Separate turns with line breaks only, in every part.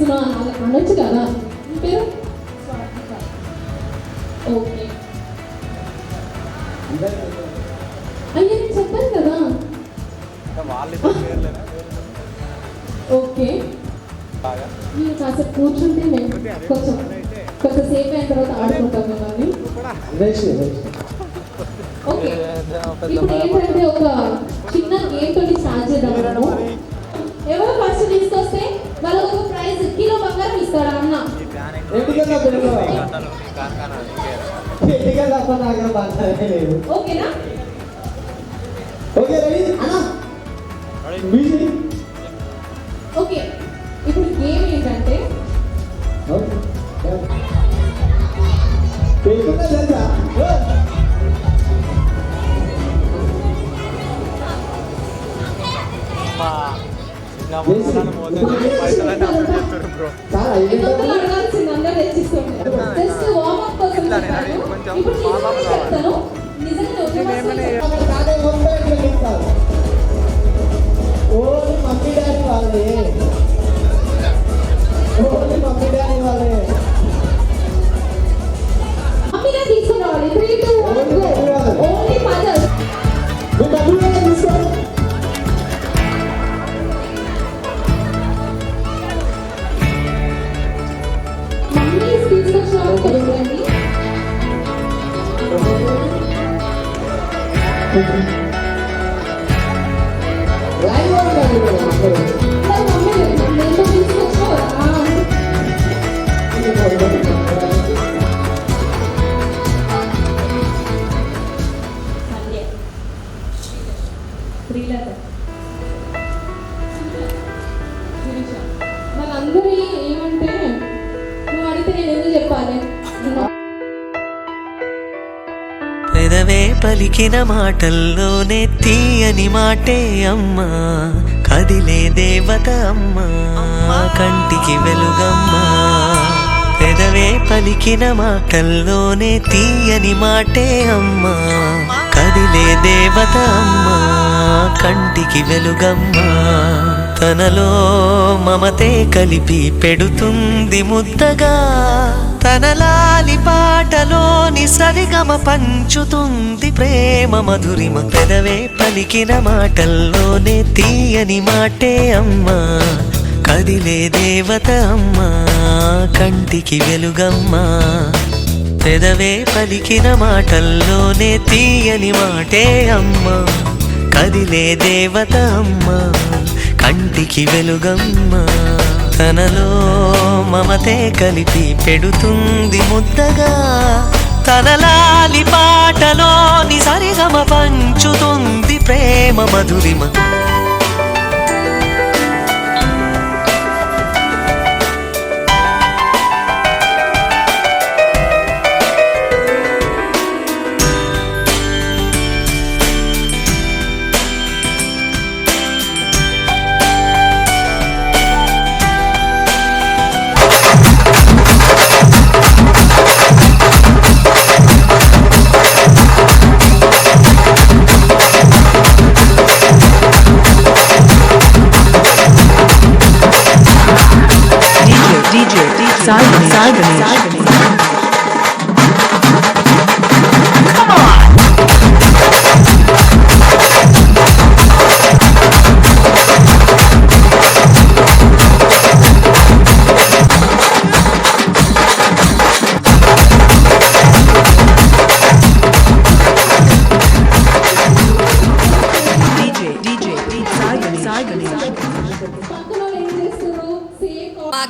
చేస్తున్నా అనొచ్చు కదా. మీ పేరు? ఓకే. అయ్యా నేను చెప్పాను కదా. ఓకే, మీరు కాసేపు కూర్చుంటే మేము కొంచెంసేపు అయిన తర్వాత ఆడుకుంటాం మిమ్మల్ని. ఓకే, ఇప్పుడు ఏంటంటే ఒక చిన్న గేమ్ తోటి స్టార్ట్ చేద్దాము. ఎవరు ఫస్ట్ తీసుకొస్తే వాళ్ళకు ఒక ప్రైజ్, కిలో బంగారం ఇస్తాడా అన్న. ఓకేనా? ఓకే, ఇప్పుడు గేమ్ ఏంటంటే అడగాల్సింది అందరూ తెచ్చిస్తుంటారు. జస్ట్ వార్మప్ కోసం చెప్తాను. ఇప్పుడు చెప్తాను మమ్మీగా తీసుకురావాలి. 3, 2, 1 go. Only mother. మమ్మీ తీసుకొచ్చిన కొడుకులండి. వాళ్ళందరూ ఏమంటే నువ్వు అడిగితే నేను ఎందుకు చెప్పాలి.
పెదవే పలికిన మాటల్లోనే తీయని మాటే అమ్మా, కదిలే దేవత అమ్మా, కంటికి వెలుగమ్మా. పెదవే పలికిన మాటల్లోనే తీయని మాటే అమ్మా, కదిలే దేవత అమ్మా, కంటికి వెలుగమ్మా. తనలో మమతే కలిపి పెడుతుంది ముద్దగా, తనలాలి పాటలోని సరిగమ పంచుతుంది ప్రేమ మధురిమ. పెదవే పలికిన మాటల్లోనే తీయని మాటే అమ్మా, కదిలే దేవత అమ్మా, కంటికి వెలుగమ్మా. పెదవే పలికిన మాటల్లోనే తీయని మాటే అమ్మా, కదిలే దేవత అమ్మా, కంటికి వెలుగమ్మా. తనలో మమతే కలిపి పెడుతుంది ముద్దగా, తనలాలి పాటలోని సరిగమ పంచుతుంది ప్రేమ మధురిమ.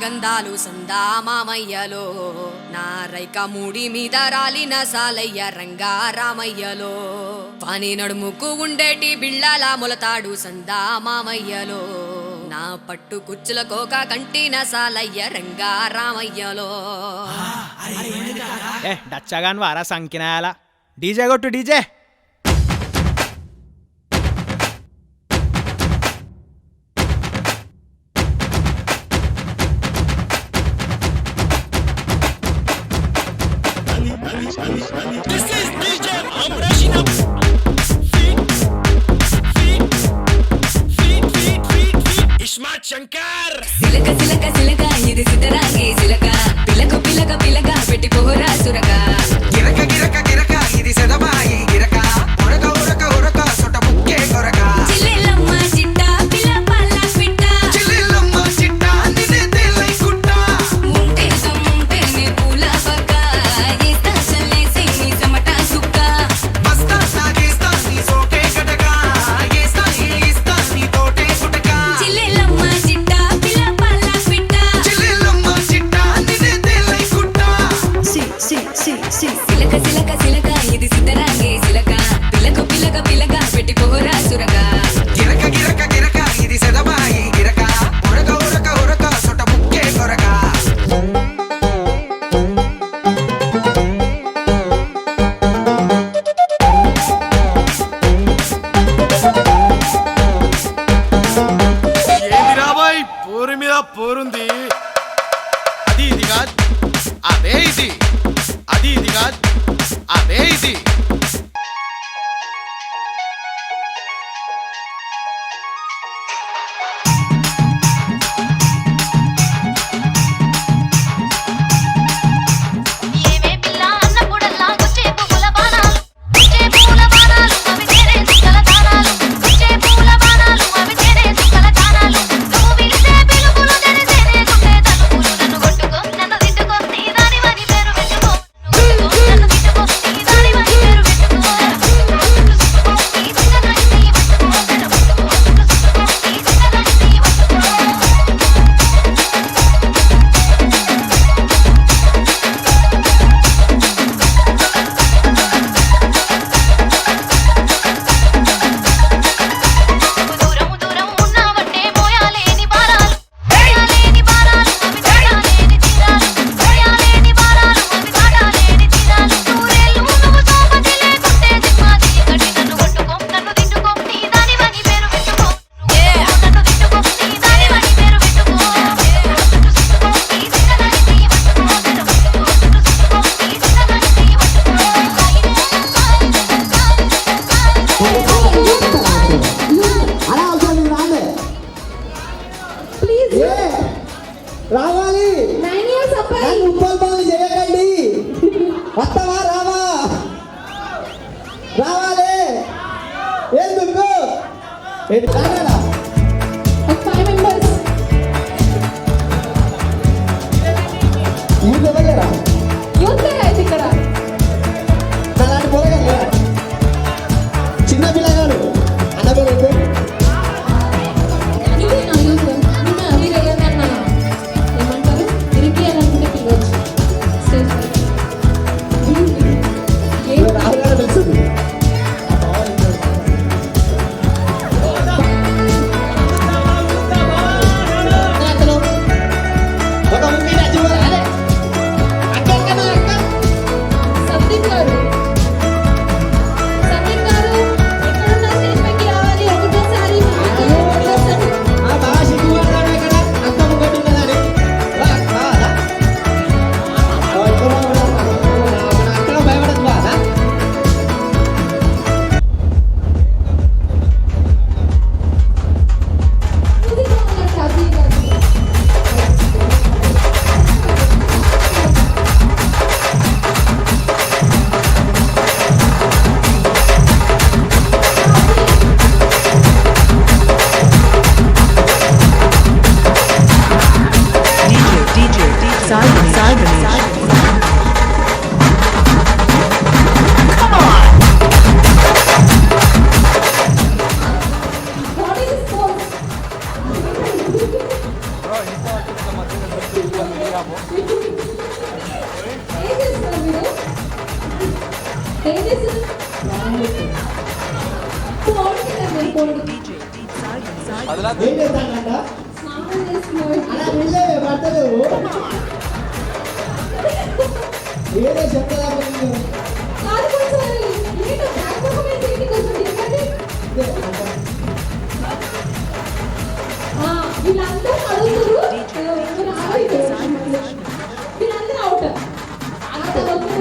గంధాలు సందా మామయ్యలో, నా రైక మూడి మీద రాలిన సాలయ్య రంగా రామయ్యలో, పని నడుముకు ఉండేటి బిళ్ళల మొలతాడు సందా మామయ్యలో, నా పట్టు కుచ్చుల కోక కంటిన సాలయ్య రంగా రామయ్యలో.
డచ్చగాన్ వారా సంకినాయాల డీజే కొట్టు డీజే.
శంకర్
సిలక సిలక సిలక ఇది
అదే ఇది, అది ఇది కాదు, అదే ఇది.
రావాలి
9 years అబ్బాయి
ఉప్పల్ పనులు చేయకండి. వస్తావా రావా? రావాలి. ఎందుకు రావాలా?
5 members
యూత్ ఎవరు?
యూత్ అయితే ఇక్కడ
అలాంటి పోరగా చిన్న పిల్లగాడు అన్నబోదు.
ఇది నా యూత్ నిన్న మీరు ఏమన్నా ఏమంటారు ఇరికి అనుకుంటే పిలవచ్చు స్టేజ్
రాహుల్ గారు తెలుస్తుంది. ఒక ముఖ్య రాజు అదే అక్క
సందీప్ గారు ఎక్కడున్న స్టేజ్ పైకి రావాలి ఒకటోసారి
బాగా సిగ్గుపడతాడు ఇక్కడ. అంత ముగ్గొట్టున్నదని అక్కడ భయపడదు బాగా. ఏం చేస్తానంట అలా వెళ్ళే పడతలేవు. ఏదో చెప్తా
వీళ్ళందరూ అవుట్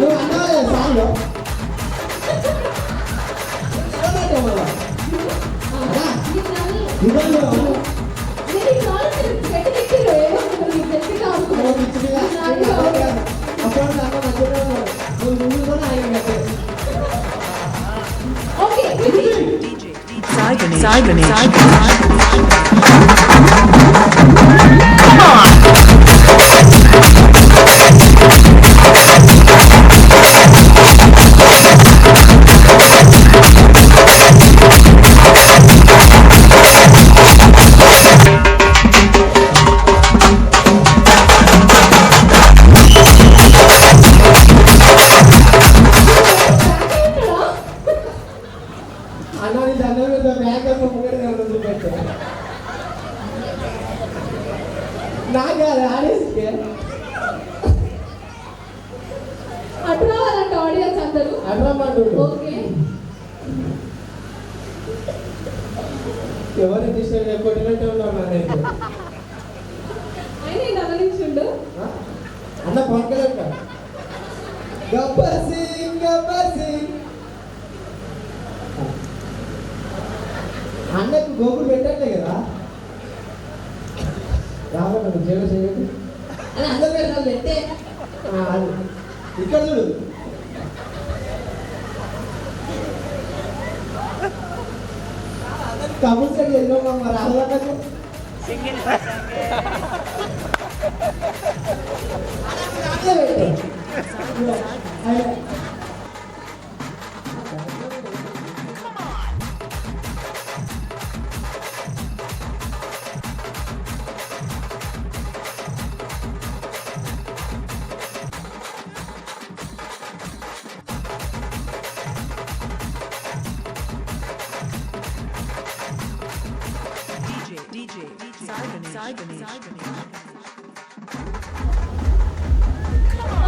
నువ్వు అన్నవాళ్ళ సాంగ్ అన్నది దండ మేకప్ ముంగడి పెట్టాను. నాకు ఆడేసి
అటు రావాలంట ఆడియన్స్ అందరూ
అడ్రమ్మంటు
ఓకే
ఎవరు డిస్టర్బ్ కొట్టినట్టే ఉన్నాను నేనైతే.
ఆయన గమనించుండు
అన్న పక్కన గబ్బర్ సింగ్ గబ్బర్ సింగ్. అన్నకు గోపులు పెట్టట్లే కదా రాబట్టు జేబు చేయదు
అని అందరు పెడతారు పెట్టే.
ఇక్కడ చూడు కబుల్ సెట్ వెళ్ళామా మరి రాహులన్నకు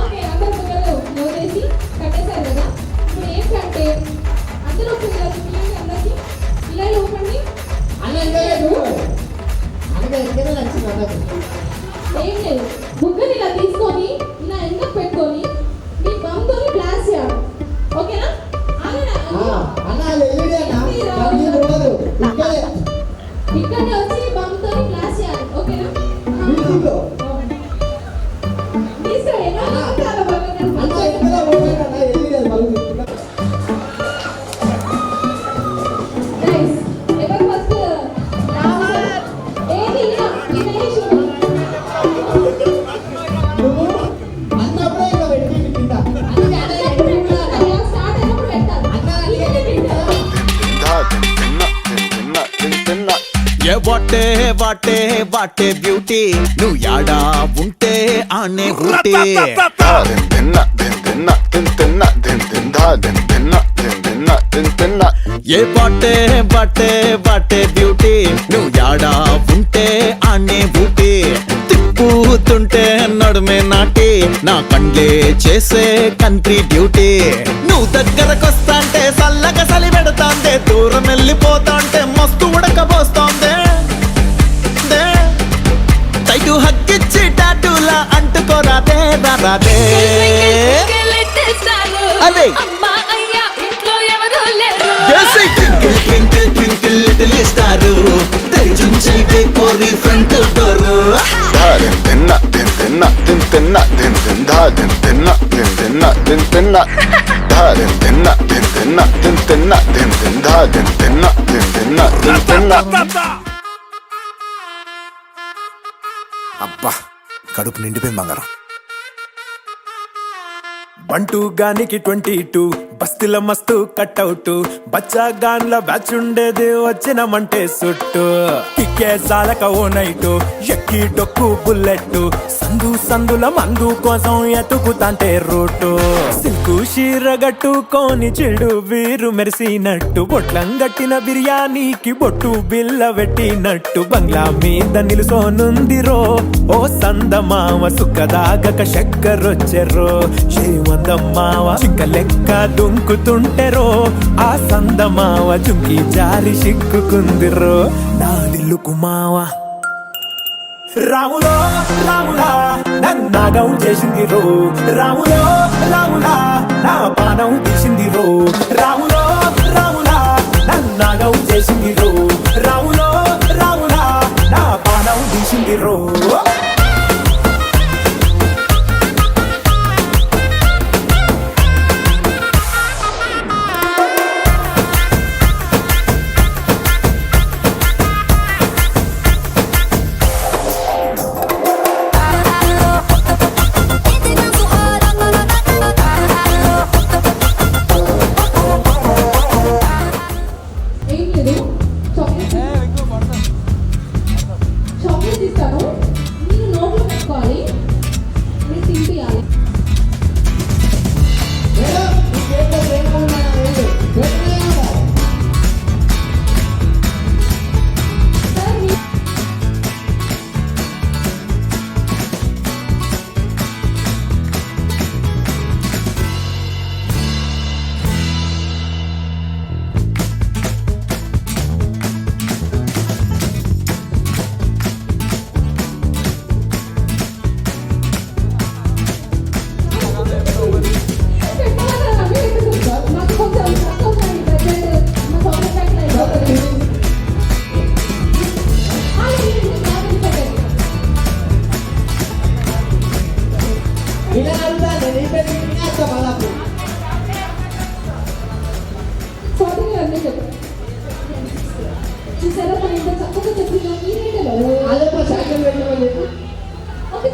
ఓకే, అందరు పిల్లలు నోరేసి కట్టేశారు కదా. ఇప్పుడు ఏంటంటే అందరూ పిల్లలు పిల్లలు అందరికి ఇలా ఇవ్వండి. ఏం లేదు, బుగ్గని ఇలా తీసుకొని ఇలా ఎండకు పెట్టుకొని మీ బంతుని బ్లాస్ట్ చేయాలి. ఓకేనా? ఇక్కడే వచ్చి బంతుని బ్లాస్ట్ చేయాలి. ఓకేనా?
ఏ వాటే వాటే వాటే బ్యూటీ నువ్వు యాడా ఉంటే ఆనే ఊటీ ఏ వాటే వాటే వాటే బ్యూటీ నువ్వు యాడా ఉంటే ఆనే ఊటీ తిప్పుతుంటే నడుమే నాటి నా కండ్లే చేసే కంట్రీ డ్యూటీ నువ్వు దగ్గరకొస్తాంటే సల్లగా సలి పెడతాందే దూరం వెళ్ళిపోతాంటే మస్తు ఉడకబోస్తోందే తైటు హక్కిచ్చి టాటూలా అంటుకోరాదే రాదే అదే స్టారు కోరి ఫ్రంట్ డోరు
అబ్బా కడుపు నిండిపోయింది బంగారం. బంటూ గానికి 22 బస్తీల మస్తు కట్అవుట్ బచ్చా గాన్ల బ్యాచ్ ఉండేది వచ్చినమంటే సుట్టు కిక్కే సాలక ఓ నైటు ఎక్కి డొక్కు బుల్లెట్ సందు సందుల మందు కోసం ఎతుకుతాంటే రూటు సిల్కు షీరగట్టుకోని చెడు వీరు మెరిసినట్టు బొట్లం గట్టిన బిర్యానీకి బొట్టు బిల్ల పెట్టినట్టు బంగ్లా మీద నిలుసోనుందిరో ఓ సందమావ సుఖదాగక చక్కరొచ్చెరో శ్రీమందమ్మావ చింక లెక్క దుంకుతుంటెరో ఆ సందమావ చుంకి జారి సిక్కుకుందిరో నా దిల్లుకు మావ రాములో రాములా నన్నాగం చేసింది రో రాములో రాములా నా పానం తీసింది రో రాములో రాములా నన్నాగం చేసింది రో రాములో రాములా నా పానం తీసింది రో
ఏం లేదు, చాక్లెట్ ఇస్తాను. మీరు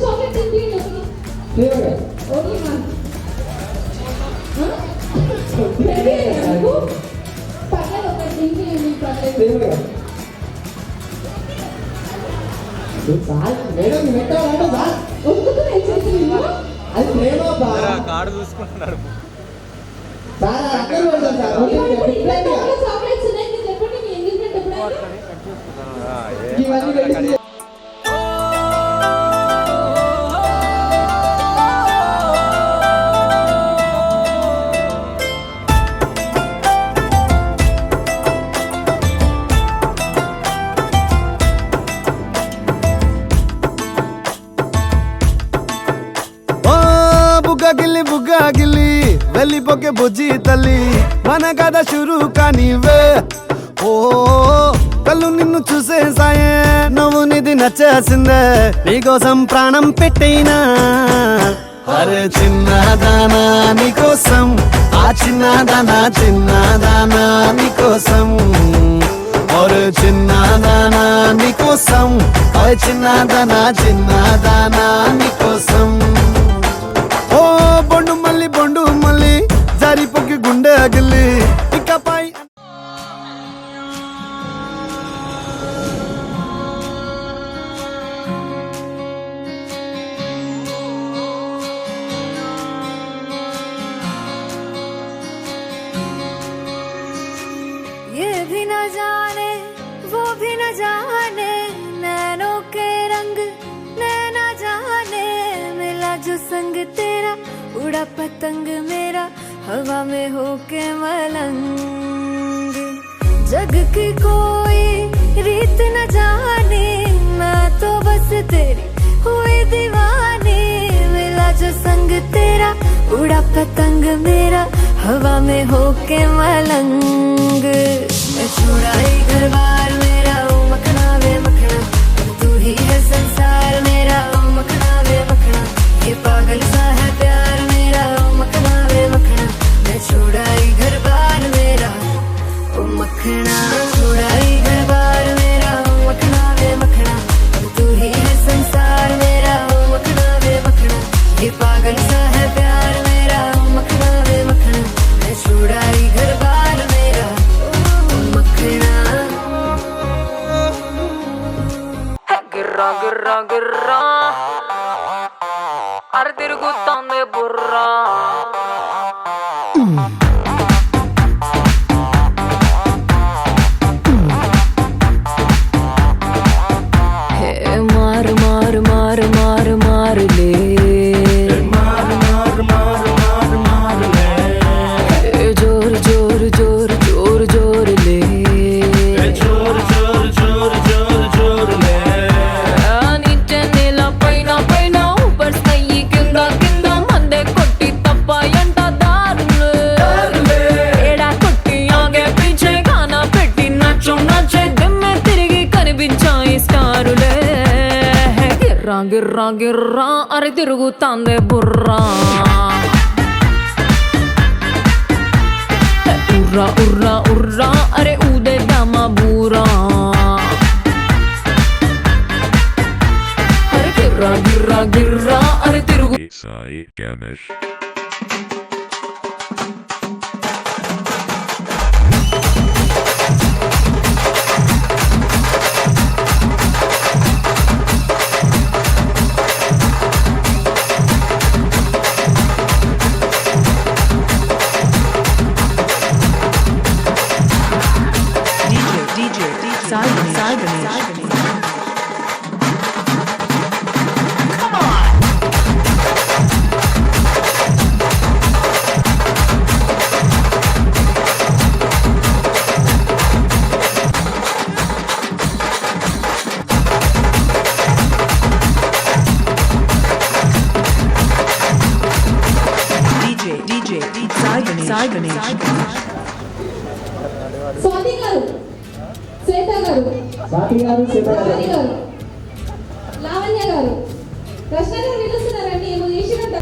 చాక్లెట్ తినిపించండి.
Flavour
only one. రెడీ అయ్యారు పర్లేదు ఒకటి తినిపించండి పర్లేదు.
ఫ్లేవర్ సార్ మేడం పెట్టాలంటే సార్
ఒప్పుకునే చేసింది
అది ప్రేమ బా
కాడు చూసుకుంటున్నాడు.
సార్ అందరూ వెళ్తారు సార్
ఇప్పుడు ఇంకా చాక్లెట్స్ ఉన్నాయి మీరు చెప్పండి మీ ఎంగేజ్మెంట్ ఎప్పుడైనా
ఇవన్నీ రెడీ
బుగ్గాగిల్లి వెళ్ళిపోకే బుజ్జి తల్లి మన కథ షురు కానివే ఓ కళ్ళు నిన్ను చూసేసాయే నువ్వు నిధి నచ్చేసిందే నీకోసం ప్రాణం పెట్టైనా అరే చిన్నదానా నీకోసం ఆ చిన్నదానా నీకోసం ఒరే చిన్నదానా నీకోసం ఆ చిన్నదానా నీకోసం ఓ బొండు మళ్ళీ జారిపోకి గుండె అగిలి ఇకపై
ये भी न जाने वो भी न जाने नैनों के रंग नैना जाने मिला जो संग तेरा उड़ा पतंग मेरा हवा में होके मलंग जग की कोई रीत न जाने मैं तो बस तेरी हुई दीवानी मिला जो संग तेरा उड़ा पतंग मेरा हवा में होके मलंग मैं छुड़ाई घर बार मेरा ओ मखना वे मखना तू ही है संसार मेरा ओ मखना वे मखना ये पागल सा है प्यार मेरा ओ मखना वे मखना मैं छुड़ाई घर बार मेरा ओ मखना छुड़ाई घर बार मेरा ओ मखना वे मखना तू ही है संसार मेरा ओ मखना वे मखना ये पागल सा है प्यार मेरा ओ मखना वे मखना मैं छुड़ाई घर बार मेरा ओ मखना
గిర్రా గిర్రా గిర్రా అర తిరుగుతాందే బుర్రా హే మారు మారు మారు మారు మారులే హే జోరు జోరు జోరు జోరు జోరులే నీచే నేల పైన పైన ఊపర్ స్థాయి కింద కింద మందే కొట్టి తప్పాయంట దారులు ఏడా కొట్టి ఆగే పీచే గానా పెట్టి నచ్చో నచ్చే దిమ్మె తిరిగి కనిపించాయి స్టారులే గిర్రా గిర్రా గిర్రా అరే తిరుగుతాందే బుర్రా ఉర్రా ఉర్రా ఉర్రా అరే ఊదే దామా బూరా అరే గిర్రా గిర్రా గిర్రా అరే తిరుగు
Sai Ganesh.
స్వాతి గారు శ్వేత గారు
స్వాతి గారు శ్వేత
భవాని
గారు
గారు లావణ్య గారు కృష్ణ గారు పిలుస్తున్నారండి ఏమో చేసినట్టు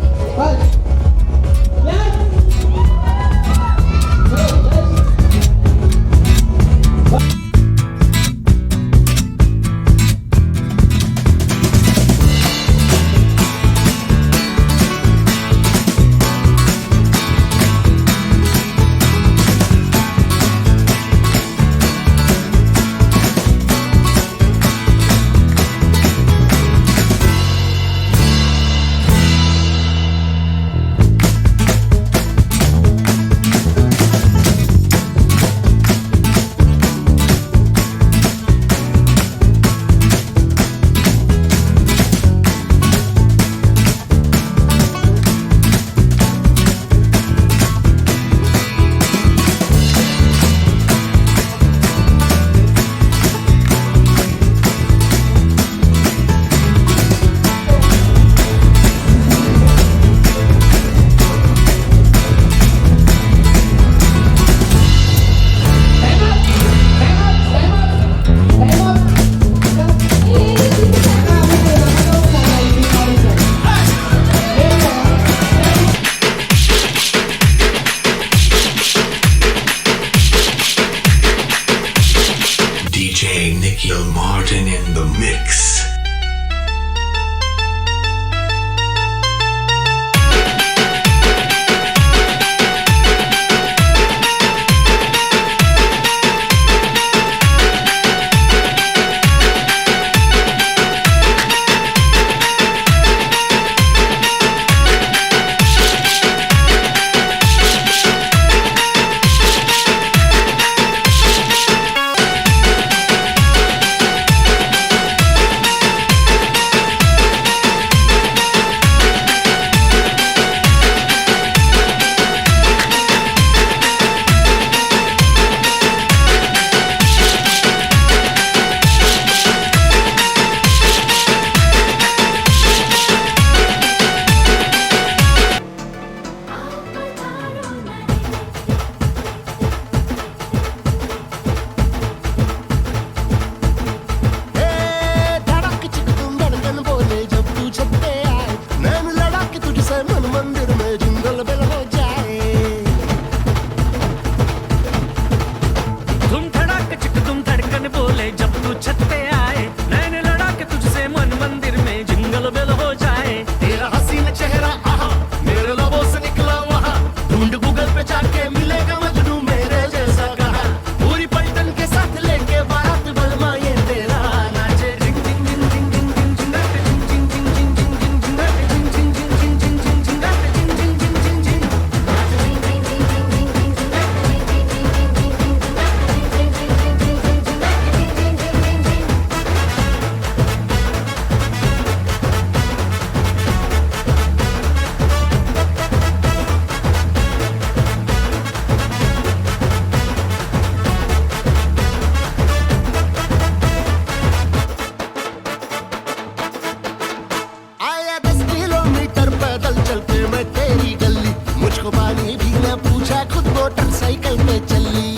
साइकिल पे मैं तेरी गली, मुझको पानी भी न पूछा, खुद मोटरसाइकिल पे चली।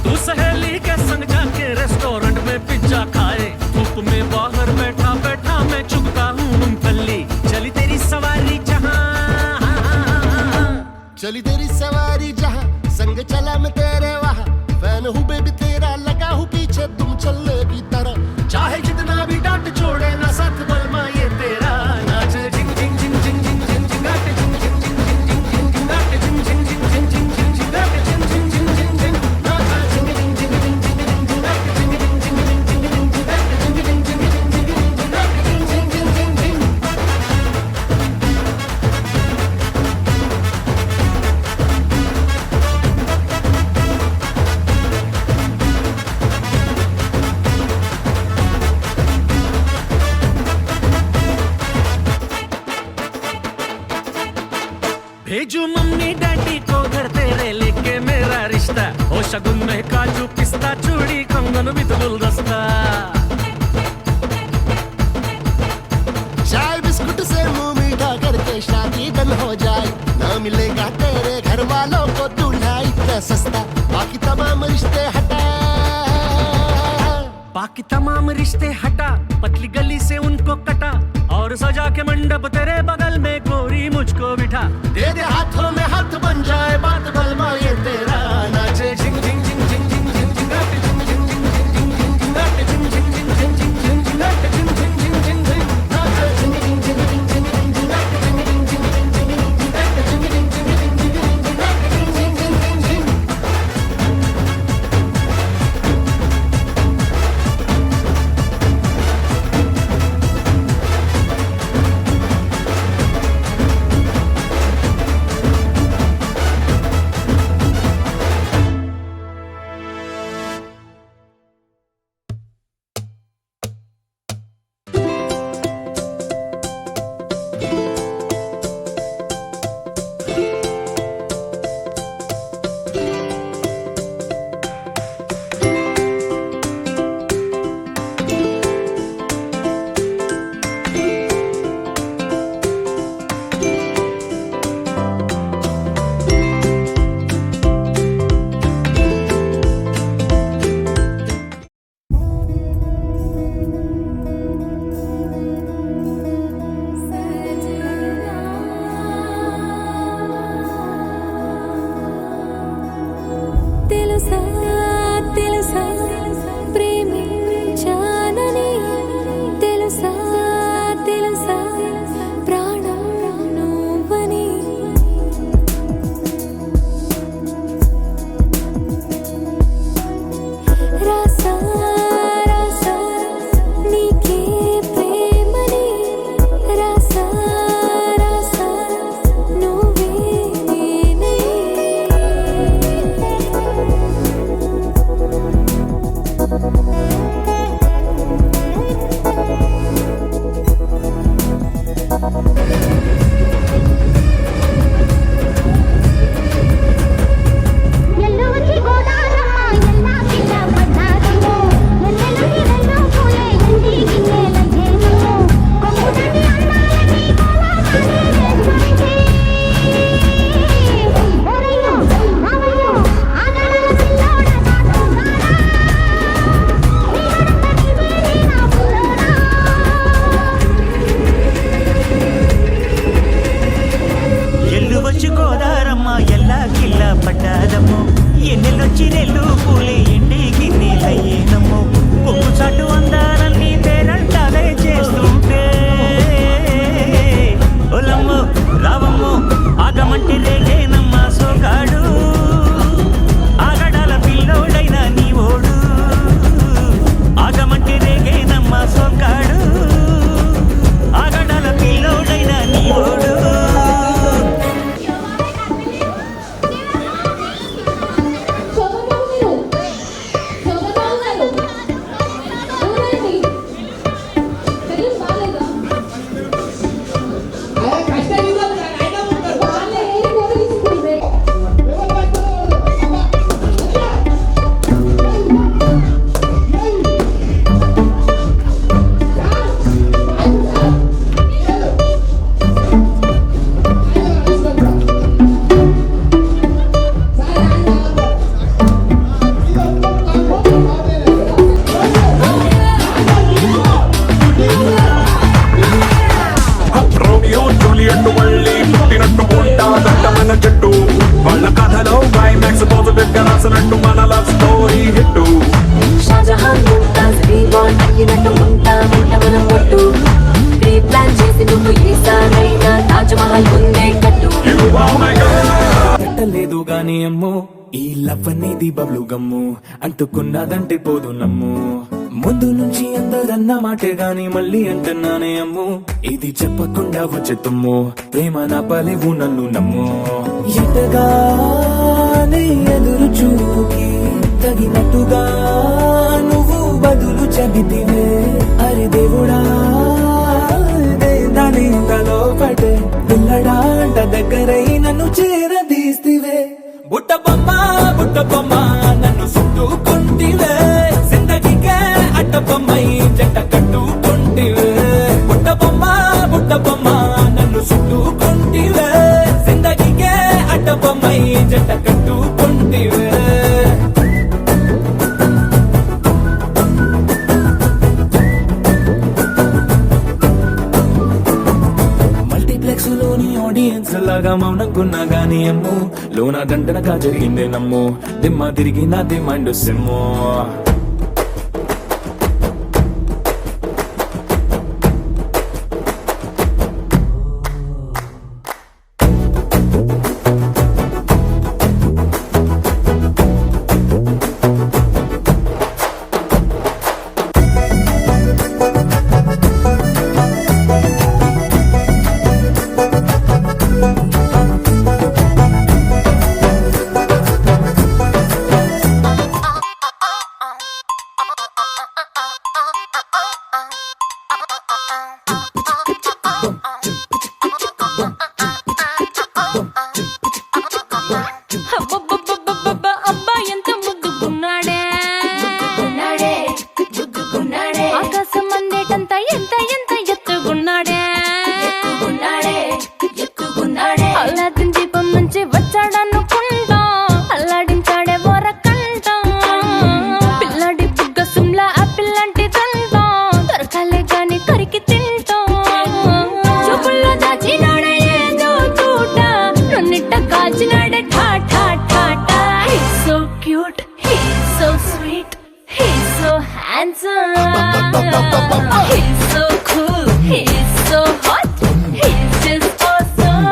तू सहेली के संग जाके रेस्टोरेंट में पिज्जा खाए, धूप में बाहर बैठा बैठा मैं चुगता हूँ मूंगफली। चली तेरी सवारी जहाँ,
चली तेरी सवारी जहाँ, संग चला मैं तेरे वहाँ, फैन हूँ बेबी तेरा, लगा हूँ पीछे तुम चलने की तरह।
चाहे जितना भी डांट छोड़े ना साथ बलमा ये तेरा, नाच जिंग जिंग जिंग जिंग जिंग जिंग जिंग गाट जिंग जिंग जिंग जिंग जिंग जिंग जिंग गाट जिंग जिंग जिंग जिंग जिंग जिंग जिंग गाट जिंग जिंग जिंग जिंग जिंग नाच जिंग जिंग जिंग जिंग जिंग जिंग जिंग गाट जिंग जिंग जिंग जिंग जिंग जिंग गाट जिंग जिंग जिंग जिंग जिंग जिंग गाट जिंग जिंग जिंग जिंग जिंग। भेजू मम्मी डैडी को घर तेरे लेके मेरा रिश्ता, हो शगुन में काजू पिस्ता चूड़ी कंगन भी तो गुलदस्ता।
चाय बिस्कुट से मुंह मीठा करके शादी डन हो जाए, ना मिलेगा तेरे घर वालों को दूल्हा इतना सस्ता, बाकी तमाम रिश्ते हटा,
बाकी तमाम रिश्ते हटा, पतली गली से उनको कटा, और सजा के मंडप तेरे बगल में गोरी मुझको बिठा।
दे दे हाथों में हाथ बन जाए बात बलमा ये तेरा,
नाचे झिंग झिंग झिंग झिंग झिंग झिंग झिंग गाट झिंग झिंग झिंग झिंग झिंग झिंग झिंग गाट झिंग झिंग झिंग झिंग झिंग झिंग झिंग गाट झिंग झिंग झिंग झिंग झिंग नाच झिंग झिंग झिंग झिंग झिंग झिंग झिंग गाट झिंग झिंग झिंग झिंग झिंग झिंग गाट झिंग झिंग झिंग झिंग झिंग झिंग गाट झिंग झिंग झिंग झिंग झिंग।
గాని అమ్ము ఈ లవ్ అనేది బబ్లు గమ్ము అంటుకున్నదంటే పోదు నమ్ము ముందు నుంచి అందరన్న మాటే గాని మళ్ళీ అంటున్నానే అమ్ము ఇది చెప్పకుండా వచ్చే తుమ్ము ప్రేమ నా పలివు నన్ను నమ్ము ఎటగానే ఎదురు చూకి తగినట్టుగా నువ్వు బదులు చెబితివే అరే దేవుడా దాని తలో పటే పిల్లడాంట దగ్గరై నన్ను చేరదీస్తివే బుట్ట బొమ్మ నన్ను చుట్టుకుంటివే జిందగీకే అట్ట బొమ్మై జంట కట్టుకుంటివే బుట్ట బొమ్మ నన్ను చుట్టుకుంటివే జిందగీకే అట్ట బొమ్మై జంట కట్టుకుంటివే మల్టీప్లెక్స్ లోని ఆడియన్స్ లాగా మౌనంకున్నా గానీ అమ్ము లోన దండనగా జరిగిందే నమ్ము దిమ్మ తిరిగి నాది మైండ్ సిమ్ము
అబ్బబ్బబ్బబ్బబ్బ, అబ్బా ఎంత ముద్దుకున్నాడే ఆకాశం అందేటంత ఎంత ఎంత ఎత్తుకున్నాడే అల్లాదిన్ దీపం నుంచి వచ్చాడనుకుంటా అల్లాడించాడే వరకంట పిల్లడి బుగ్గ సుమ్లా ఆపిల్ లాంటి దంతా దొరకాలే గాని కరికి తింటా చూపుల్లో దాచినాడే ఏదో తూట నన్నిట్ట కాచినాడే ఠా ఠా ఠా ఠా He's so cute, he's so sweet, he's so handsome, he's so cool, he's so hot, he's just awesome.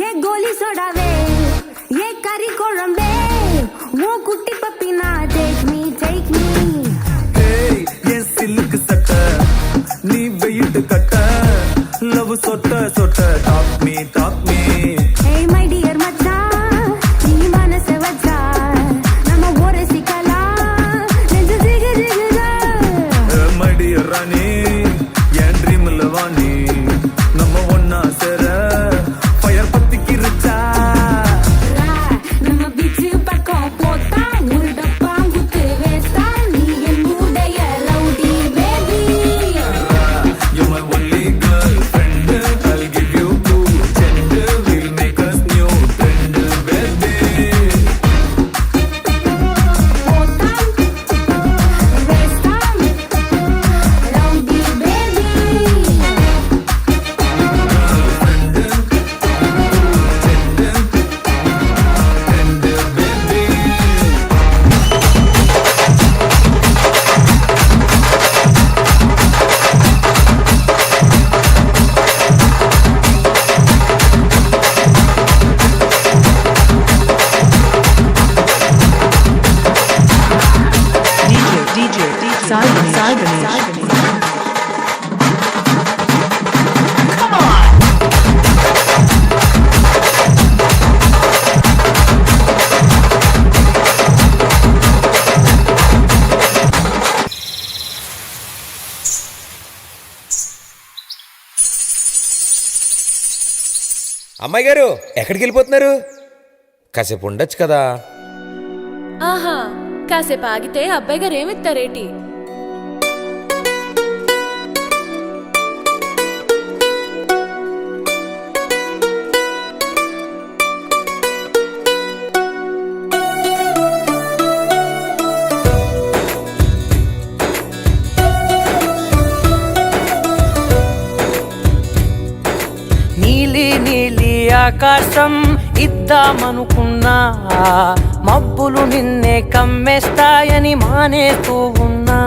ये गोली सोडावे ये करी कोळंबे वो कुट्टी पप्पी ना टेक मी
ఏ సిల్క్ సట్ట నీ వెయిట్ కట్ట లవ్ సొట్ట సొట్ట టాక్ మీ
ఏ మై డియర్ మచ్చా నీ మనసే వచ్చా నమ్మ ఓరే సికలా నెంజు జిగి జిగిగా
మడి రాణి ఎన్ డ్రీమ్ లవాణి நம்ம ஒன்னா சேர ஃபயர் பத்திக்கு ரிச்சா
நம்ம பீச்சு பக்கம் போட்டா ஒரு டப்பா குத்து வேஸ்டா நீ என் மூடைய rowdy baby
You my only girlfriend I'll give you 2 gender we'll make us new trend baby
పోతా వేస్తా రౌడీ బేబీ
అమ్మాయి గారు ఎక్కడికి వెళ్ళిపోతున్నారు? కాసేపు ఉండొచ్చు కదా.
ఆహా కాసేపు ఆగితే అబ్బాయి గారు ఏమిస్తారేటి?
నీలి నీలి ఆకాశం ఇద్దామనుకున్నా, మబ్బులు నిన్నే కమ్మేస్తాయని మానేస్తూ ఉన్నా.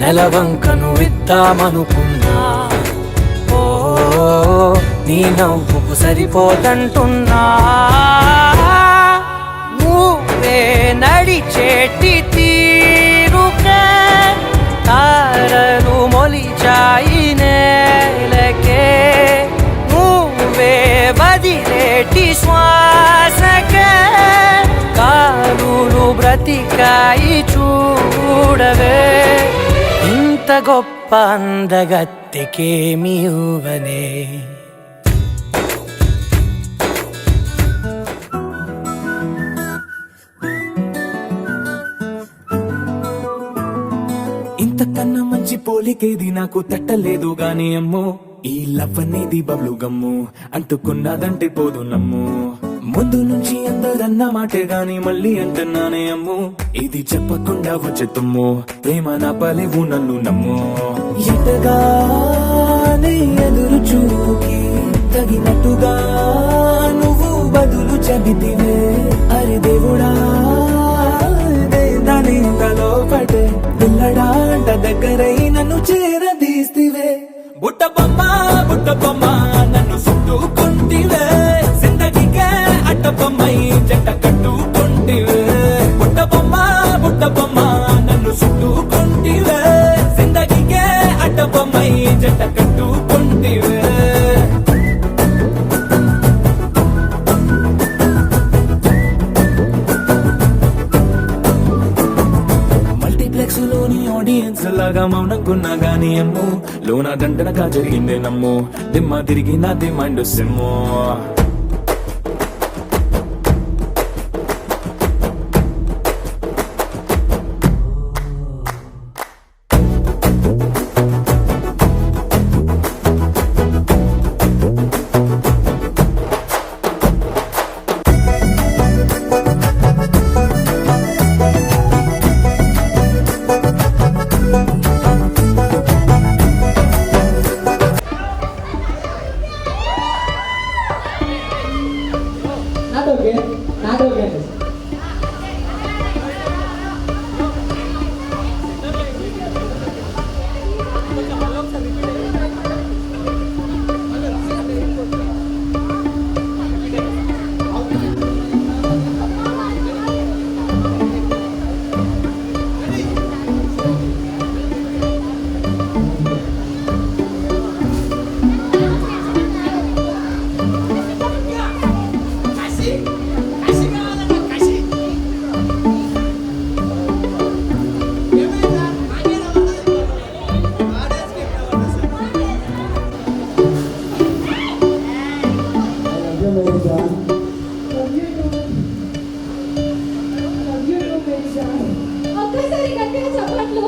నెలవంకను ఇద్దామనుకున్నా, ఓ నీ నవ్వుకు సరిపోదంటున్నా. నువ్వే నడిచేటి తీరుకే తారలు మొలిచాయి నేలకే. నువ్వే వదిలేటి శ్వాసకే కాలులు బ్రతికాయి చూడవే. ఇంత గొప్ప అందగత్తెకేమి ఇవ్వనే.
ఇంతకన్నా మంచి పోలికేది నాకు తట్టలేదు గాని అమ్మో. ఈ లవ్ అనేది బబ్లు గమ్ము, అంటుకున్నదంటే పోదు నమ్ము. ముందు నుంచి అందరన్న మాటే గాని మళ్ళీ అంటున్నానే అమ్ము. ఇది చెప్పకుండా వచ్చే తుమ్ము, ప్రేమ నా పలేవు నన్ను నమ్ము. ఎటగానే ఎదురు చూకి తగినట్టుగా నువ్వు బదులు చెబితివే. అరే దేవుడా దాని తలో పడే పిల్లడాంట దగ్గరై నన్ను చేరదీస్తివే. బుట్ట బొమ్మ నన్ను చుట్టుకుంటివే. జిందగీకే అట్ట బొమ్మై జంట కట్టుకుంటివే. బుట్ట బొమ్మ నన్ను చుట్టుకుంటివే. జిందగీకే అట్ట బొమ్మై జంట కట్టుకుంటివే. మల్టీప్లెక్స్ లోని ఆడియన్స్ లాగా మౌనంకున్నా గానీ అమ్ము. లోన దండనగా జరిగిందే నమ్ము, దిమ్మ తిరిగి నాది మైండ్ సిమ్ము.
Not okay.
ఒక్కసారి గట్టిగా చప్పట్లు.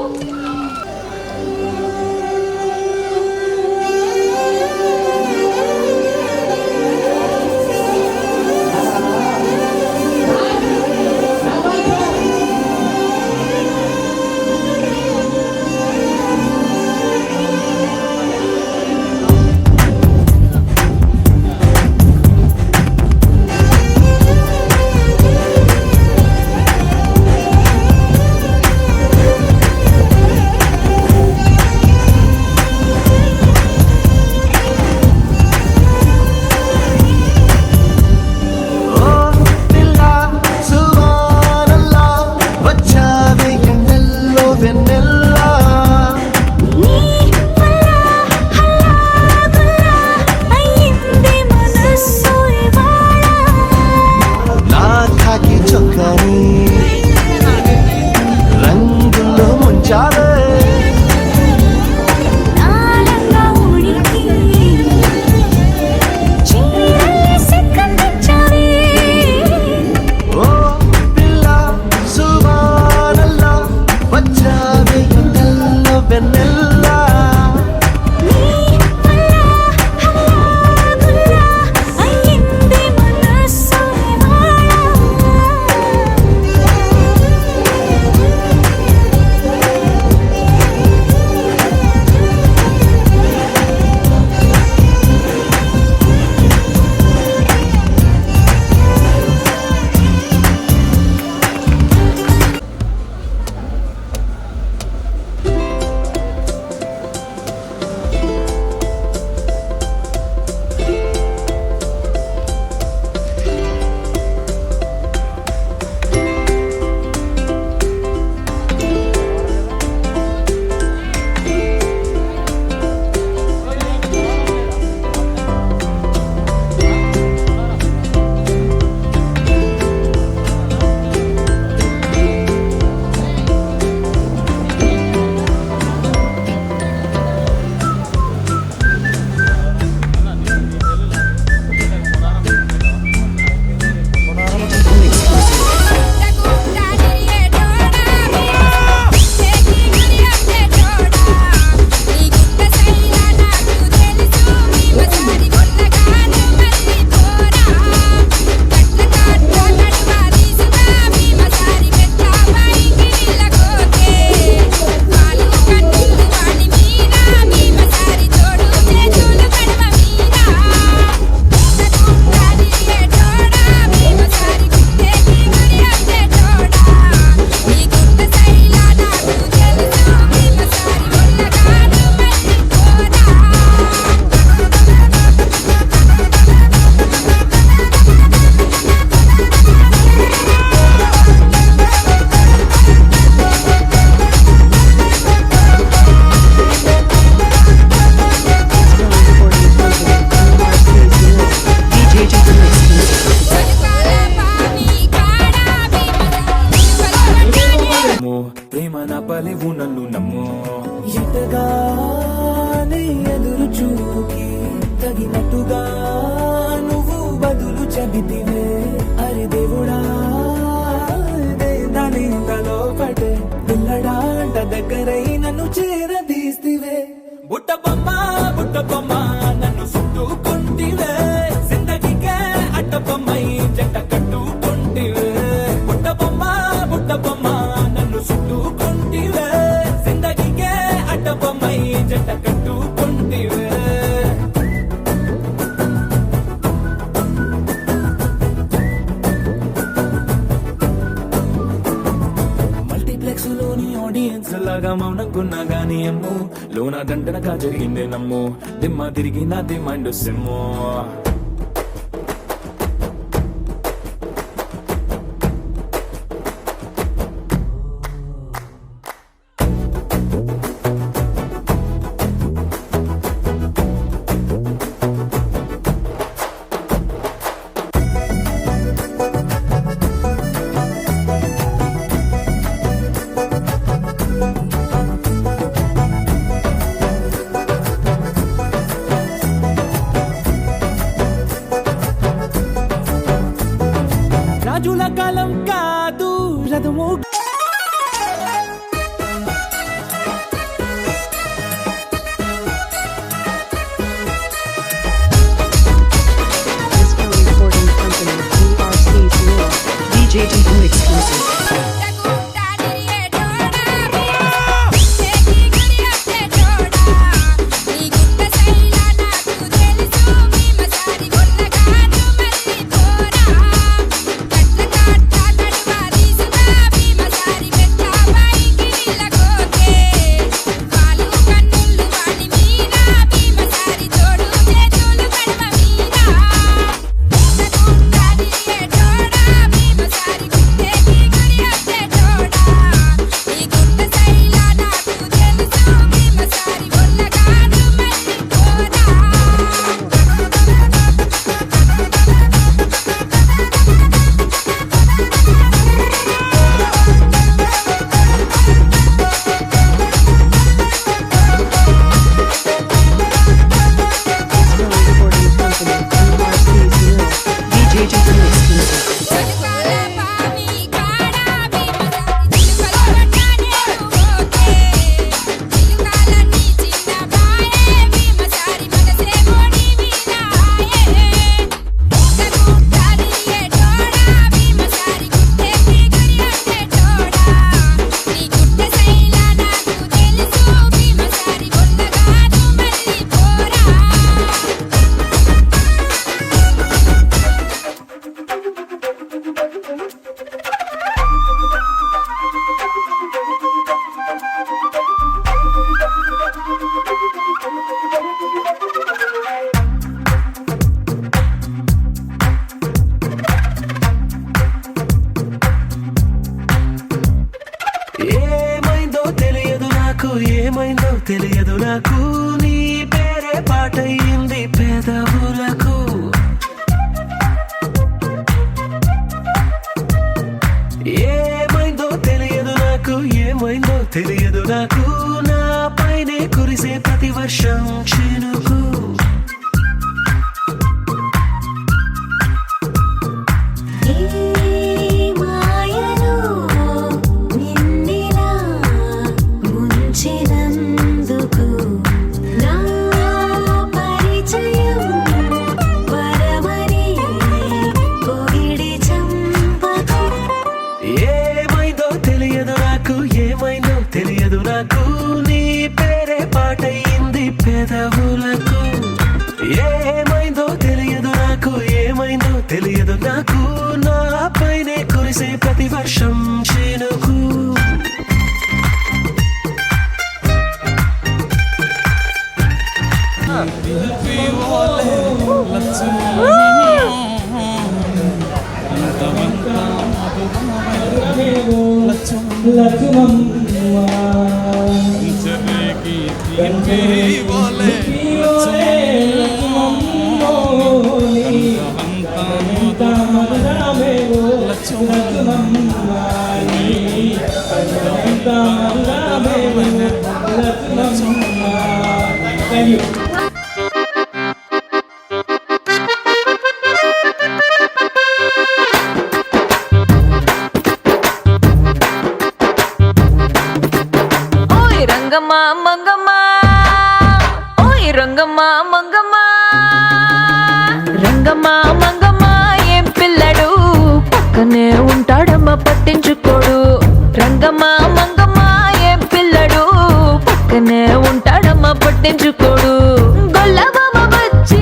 పంపితివే అరి దేవుడా దానిలో పడే పిల్లడాంట దగ్గరై నన్ను చేరదీస్తివే బుట్ట బొమ్మ నన్ను చుట్టుకుంటివే జిందగీకే అడ్డ బొమ్మై జంట కట్టుకుంటివే బుట్ట బొమ్మ నన్ను చుట్టుకుంటివే జిందగీకే అడ్డ బొమ్మై జంట కట్టుకుంటివే మల్టీప్లెక్స్ లోని ఆడియన్స్ లాగా మౌనంకున్నా గానీ అమ్ము లోన దండనగా జరిగిందే నమ్ము దిమ్మ తిరిగి నాది మైండ్ సిమ్ము రాజుల కాలం కాదు రథము
Recording Company, DRC Sonora, DJ Tipu exclusive. తెలియదు నాకు నీ పేరే పాటయింది పేదవులకు ఏమైందో తెలియదు నాకు నా పైనే కురిసే ప్రతి వర్షం చినుకు తెలియదు నాకు నీ పేరే పాటయింది పెదవులకు ఏమైందో తెలియదు నాకు నా పైనే కురిసే ప్రతి వర్షం చినుకు Thank you.
రంగమ్మా మంగమ్మ ఏం పిల్లడు పక్కనే ఉంటాడమ్మా పట్టించుకోడు రంగమ్మా మంగమ్మ ఏం పిల్లడు పక్కనే ఉంటాడమ్మా పట్టించుకోడు గొల్లబామ వచ్చి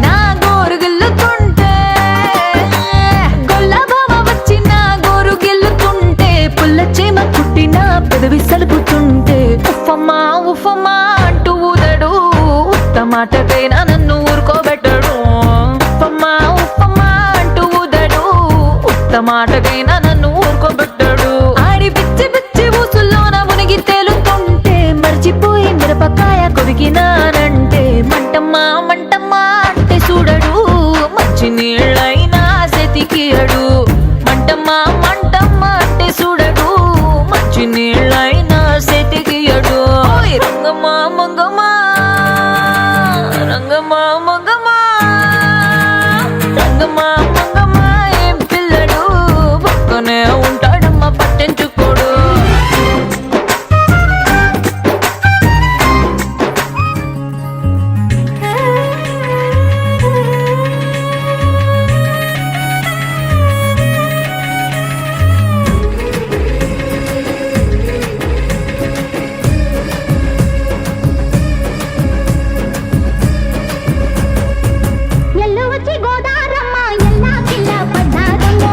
నా గోరు గిల్లుతుంటే గొల్లబామ వచ్చి నా గోరు గిల్లుతుంటే పుల్ల చీమ కుట్టిన పెదవి సలుపుతుంటే ఉఫమ్మా ఉఫమ్మా అంటూ ఊదడు ఉత్తమాటకైనా నన్ను ఊరుకోబెట్టడు ఉఫమ్మా ఉఫమ్మా అంటూ ఊదడు ఉత్తమాటకైనా నన్ను ఊరుకోబెట్టడు ఆడి పిచ్చి పిచ్చి ఊసుల్లోన మునిగి తేలుతుంటే మర్చిపోయి మిరపకాయ కొరికినానంటే మంటమ్మా మంటమ్మా అంటే చూడడు మంచి నీళ్ళైనా సెతికియడు మంటమ్మా మంటమ్మా అంటే చూడడు మంచి నీళ్ళైనా సెతికియడు ఓయ్ రంగమ్మా మంగమ్మా రంగమ్మా మంగమ్మా రంగమ్మా మంగమ్మా ఏం పిల్లడు పక్కనే ఉంటాడమ్మా పట్టించుకోడు
ఎల్లు వచ్చి గోదారమ్మ ఎల్లా కిల్ల పడ్డారమ్మ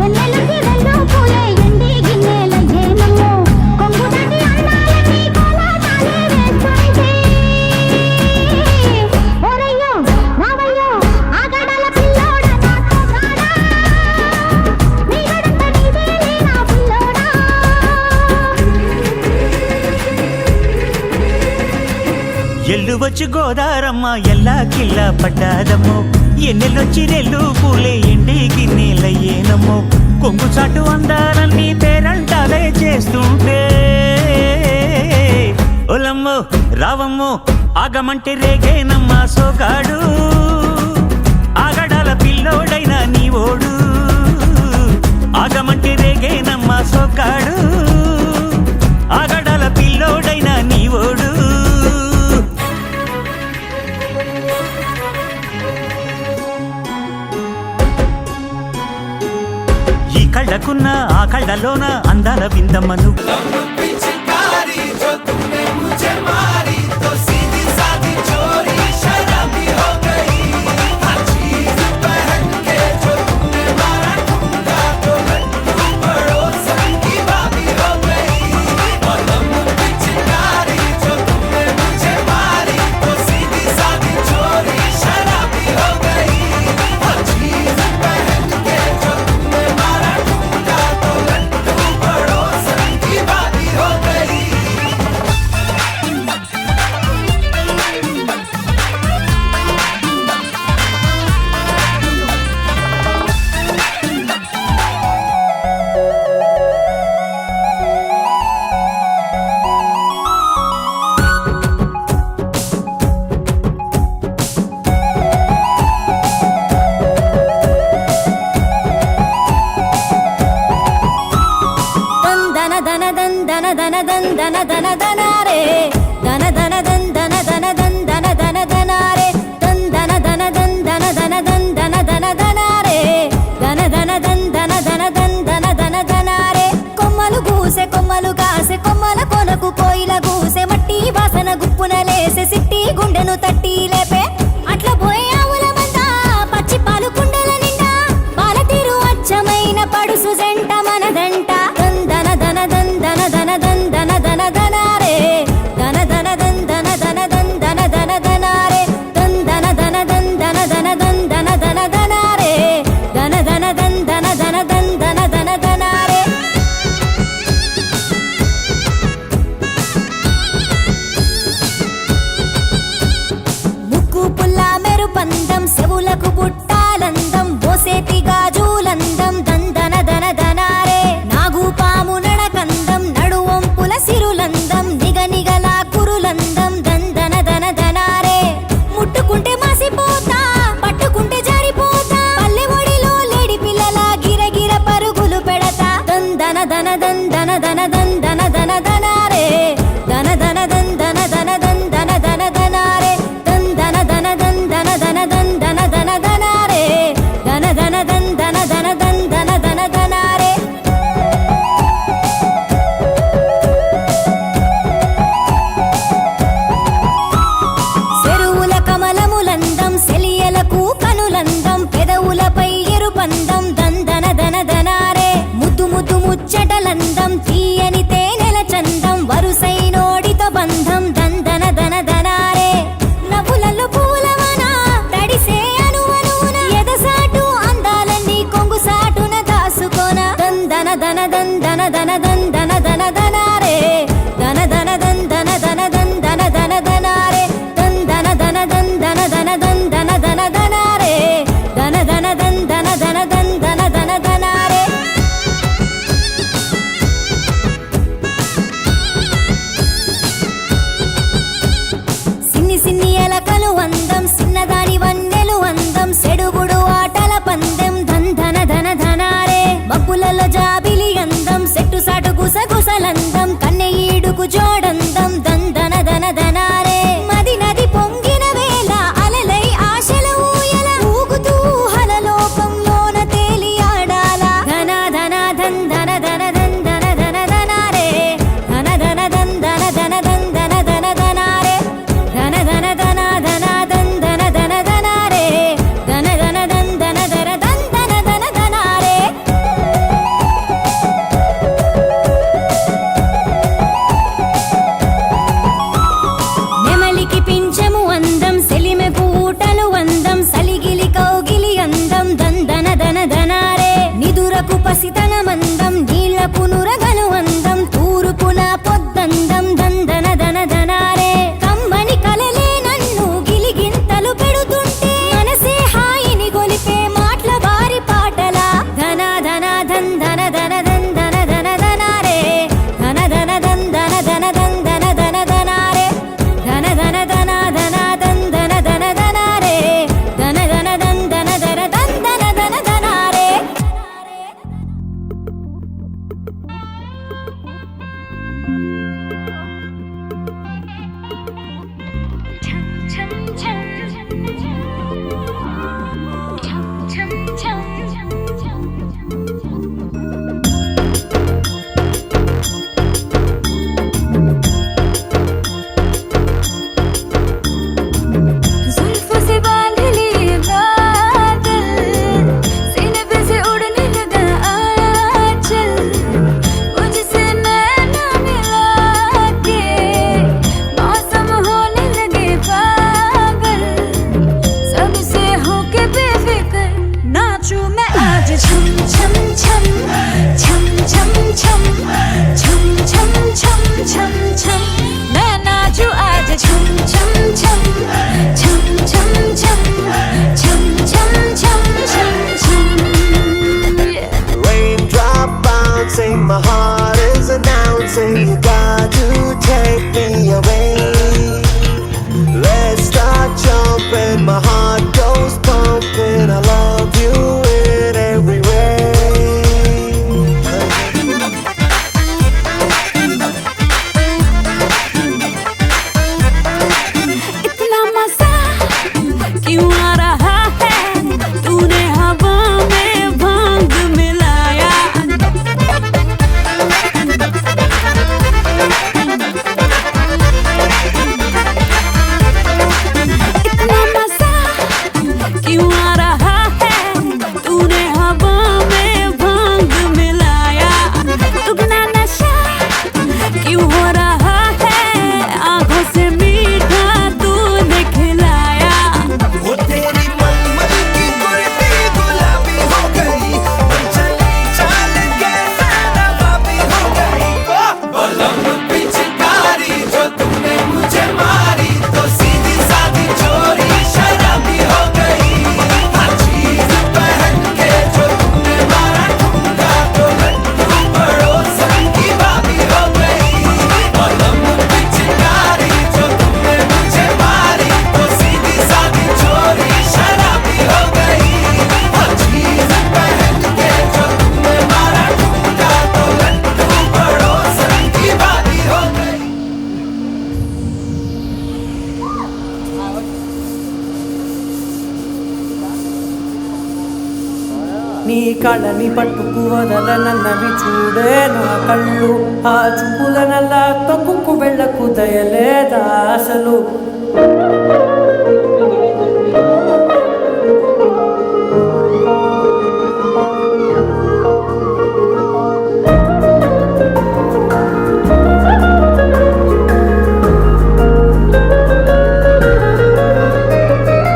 ఎన్నెలకి రెండు పూలే ఎండి గిన్నెల ఏనమ్మ కొంగు దాటి అన్నాలకి కోలాటాలే వేస్తుంటే ఓరయ్యో రావయ్యో ఆగడాల పిల్లోడ నాతో కాడా నీ గడంత నీదేలే నా పిల్లోడా
ఎల్లు వచ్చి గోదారమ్మ ఎల్లా కిల్లా పడ్డాదమ్మో ఎన్నెలొచ్చి రెల్లు పూలే ఎండి గిన్నెలయ్యేనమ్మో కొంగు చాటు అందాలన్నీ పేరంటాలే చేస్తుంటే ఒలమ్మో రావమ్మో ఆగమంటే రేగేనమ్మా సోగాడు ఆగడాల పిల్లోడైనా నీ ఓడు ఆగమంటే రేగేనమ్మా సోగాడు ఆగడాల పిల్లోడైనా నీ ఓడు ఈ కళ్ళకున్న ఆ కళ్ళలోన అందాల విందమ్మను
కొమ్మలు కాసే కొమ్మల కొనకు కోయిల గూసే మట్టి వాసన గుప్పున లేసే సిట్టి గుండెను తట్టి లేపే అట్ల పోయే ఆవుల మంద పచ్చి పాలు కుండల నిండా పాల తీరు అచ్చమైన పడుసు జంట మనదంట దందన దన దందన దన దందన దన దన రే దన మనకు జోడందం దందన దన దనారే మది నది పొంగిన వేళ అలలై ఆశల ఊయల ఊగుతూ హలలోకంలోన తేలి ఆడాల ధన ధన ధన్ ధన ధన ధన్ ధన ధన ధనారే ధన ధన ధన్ ధన ధన ధన్ ధన ధన ధనారే ధన ధన ధన ధన ధన్ ధన ధన ధనారే ధన ధన ధన్ ధన ధన ధన్ ధన ధన ధనారే నెమలికి పింఛము అందం సెలిమెకు ఊటలు అందం సలిగిలి కౌగిలి అందం దందన దన ధనారే నిదురకు పసితనమందం నీళ్లకు నురగను అందం తూరుపున పొద్దందం దందన దన ధనారే కమ్మని కలలే నన్ను గిలిగింతలు పెడుతుంటే మనసే హాయిని గొలిపే మాటల వారి పాటల ధన ధన ధన్ ధన ధన ధన్ ధన ధన ధనారే ధన ధన ధన్ ధన ధన ధన్ ధన ధన ధనారే ధన ధన ధన ధన ధన్ ధన ధన ధనారే ధన ధన ధన్ ధన ధన ధన్ ధన ధన ధనారే जुल्फों से बांध लिए बादल सीने पे से उड़ने लगा आंचल मुझसे नैना मिला के मौसम होने लगे पागल सबसे होके बेफिक्र नाचूं मैं आज छम छम छम छम छम छम छम छम छम छम छम मैं नाचूं आज छम छम छम छम छम छम छम छम छम छम छम
Raindrop bouncing, my heart is announcing you got to take me away. Let's start jumping, my heart goes pumping. I love you in every way.
इतना मजा क्यों आ रहा है तूने हवा में भांग मिलाया इतना मजा क्यों आ रहा है तूने हवा में भांग मिलाया दुगना नशा क्यों हो रहा है आंखों से मीठा तूने खिलाया
वो तेरी मलमल की कुर्ती गुलाबी हो गई, चली चाल के फैना बाबी हो गई। बलम पिचकारी जो तुमने मुझे मारी, तो सीधी सादी चोरी शराबी हो गई। हर चीज पहन के जो तुमने मारा ठुमका, तो लड्डू पड़ोसन की भाभी हो गई। बलम पिचकारी जो तुमने मुझे मारी, तो सीधी सादी चोरी शराबी हो गई। हर चीज पहन के जो तुमने मारा ठुमका, तो लड्डू पड़ोसन की भाभी हो गई।
నీ కళని పట్టుకు వదలనన్నవి చూడే నా కళ్ళు ఆ చూపులనల్లా తొక్కుకు వెళ్ళకు దయలేదా అసలు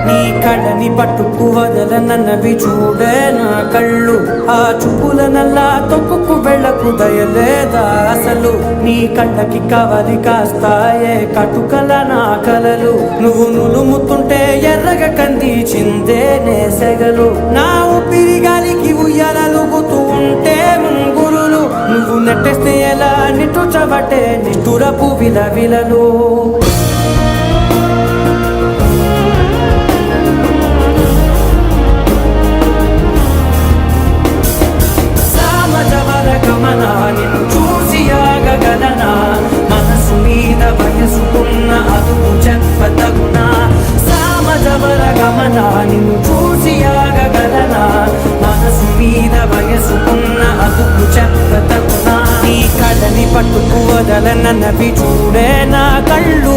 నీ కళ్ళని పట్టుకు వదలనన్నవి చూడే నా కళ్ళు ఆ చూపులనల్లా తొక్కుకు వెళ్ళకు దయలేదా అసలు నీ కళ్ళకి కవలి కాస్తాయే కటుకల నా కలలు నువ్వు నులుముతుంటే ఎర్రగా కందిచిందే నేసెగలు నా ఊపిరి గాలికి ఉయ్యాలలుగుతూ ఉంటే ముంగురులు నువ్వు నెట్టేస్తే ఎలా నిట్టుచబట్టే నిష్ఠురపు విలవిలలు గమనా నిన్ను చూసి ఆగగలనా మనసు
వదలనన్నవి చూడే నా కళ్ళు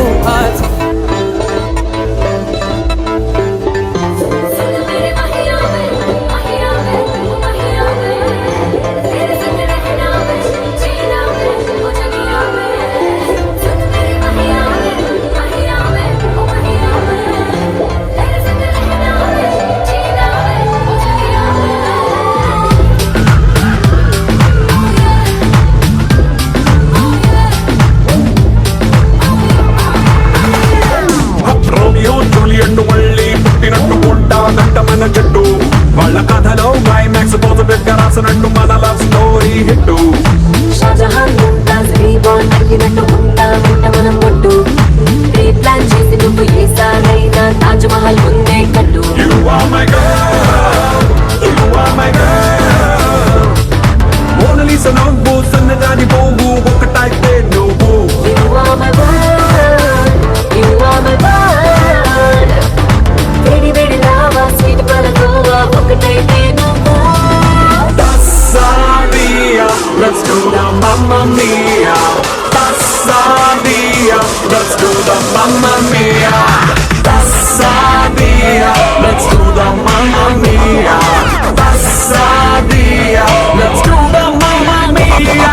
మన చెట్టు వాళ్ళ కథలో క్లైమాక్స్ పాజిటివ్ గా రాసినట్టు మన love story hit
Shahjahan Mumtaz reborn అయ్యినట్టు ఉంటామంట మనం ఒట్టు ప్రీ ప్లాన్ చేసి నువ్వు ఏ సారైనా తాజ్ మహల్ ముందే కట్టు
You are my girl, you are my girl. Mona Lisa నవ్వు సన్నదాని పోవు ఒకటైతే నువ్వు
You are my world, you are my world. వేడి వేడి లావా స్వీట్ పలకోవా ఒకటైతే నువ్వు
Tassadia, let's do the Mamma Mia. Tassadia, let's do the Mamma Mia. Tassadia, let's do the Mamma Mia. Tassadia, let's do the Mamma Mia.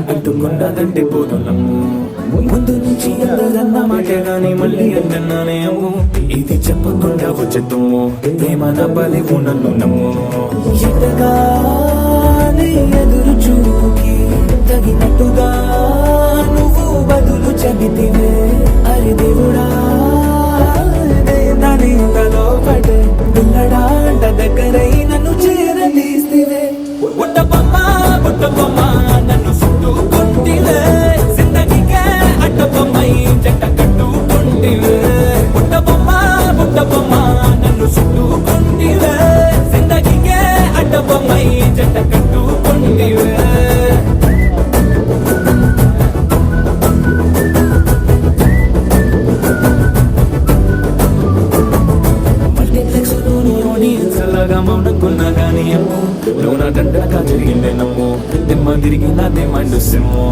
అంటుకున్నదంటే పోతున్నాము ముందు నుంచి అందరన్న మాట గాని మళ్ళీ అంటున్నానే అమ్ము ఇది చెప్పకుండా వచ్చేద్దాము ప్రేమన బలి నన్ను నమ్ము ఎటగానే ఎదురు చూకి తగినట్టుగా నువ్వు బదులు చెబితివే అరి దేవుడా దాని లోపడే పిల్లడాంట దగ్గరై నన్ను చేరదీస్తివే బుట్టబొమ్మ బుట్టబొమ్మ నన్ను చుట్టుకుంటివే జిందగీకే అడ్డబొమ్మై జంట కట్టుకుంటివే బుట్టబొమ్మ బుట్టబొమ్మ నన్ను చుట్టుకుంటివే జిందగీకే అడ్డబొమ్మై జంట కట్టుకుంటివే మౌనకున్నా గానీ అమ్ము లోన దండగా జరిగిందే నమ్ము దిమ్మ తిరిగి నాదే మైండ్ సిమ్ము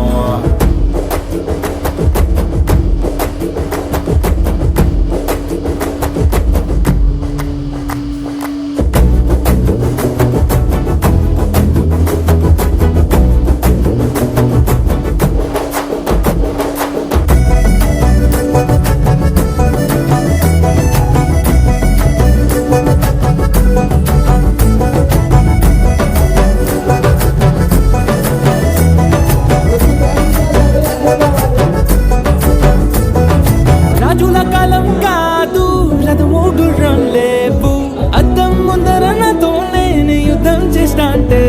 రాజుల కాలం కాదు రథము గుర్రం లేవు అద్దం ముందర నాతో నేను యుద్ధం చేస్తాంటే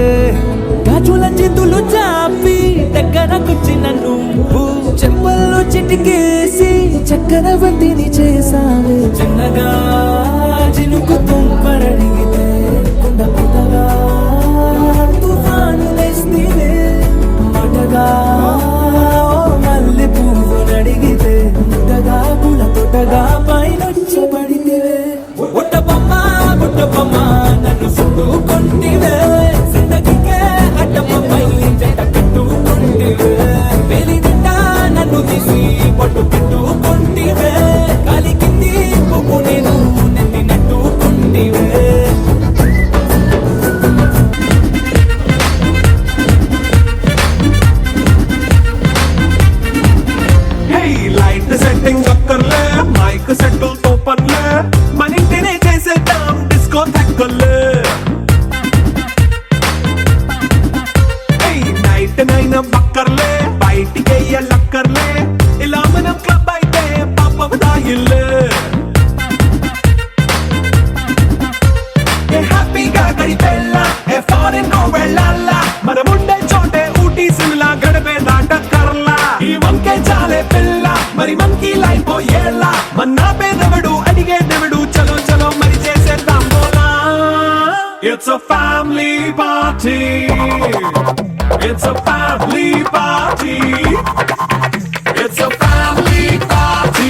గాజుల చేతులు చాపి దగ్గరకొచ్చిన నువ్వు చెంపల్లో చిటికేసి చక్రవర్తిని చేసావు చిన్నగా చినుకు తుంపరడిగితే కొండ పుట్టగా తుఫాను తెస్తే మాటగా మల్లె పువ్వు నడిగితే ముట్టగా పూల తోటగా పైనొచ్చి పడితివే బుట్టబొమ్మ బుట్టబొమ్మ నన్ను చుట్టుకుంటివే జిందగీకే అడ్డబొమ్మై జంట కట్టుకుంటివే వేలి నిండా నన్ను తీసి పట్టు పెట్టుకుంటివే కాలి కింది పువ్వు నేను నెత్తి నెట్టుకుంటివే లైట్ సెట్టింగ్ అక్కర్లే మైక్ సెట్టుల్ తో పర్లే మన ఇంటినే చేసేద్దాం డిస్కో తక్కర్లే నైట్ నైన్ బక్కర్లే బయటికి లక్కర్లే ఇలా మనం క్లబ్ అయితే పాపం దాయిల్లే హ్యాపీగా గడిపెళ్ళ ఏ ఫారెన్ నో వెళ్ళాల మనముండే చోటే ఊటీ సిమ్లా గడిపే దాటక్కర్లా ఈ వంకే చాలే పిల్ల మరి మంకీ లైఫ్ ఏళ్ళ మన్నా పేదవడు అడిగేదెవడు చలో చలో మరి చేసేద్దాం బోలా it's a family party it's a family party it's a family party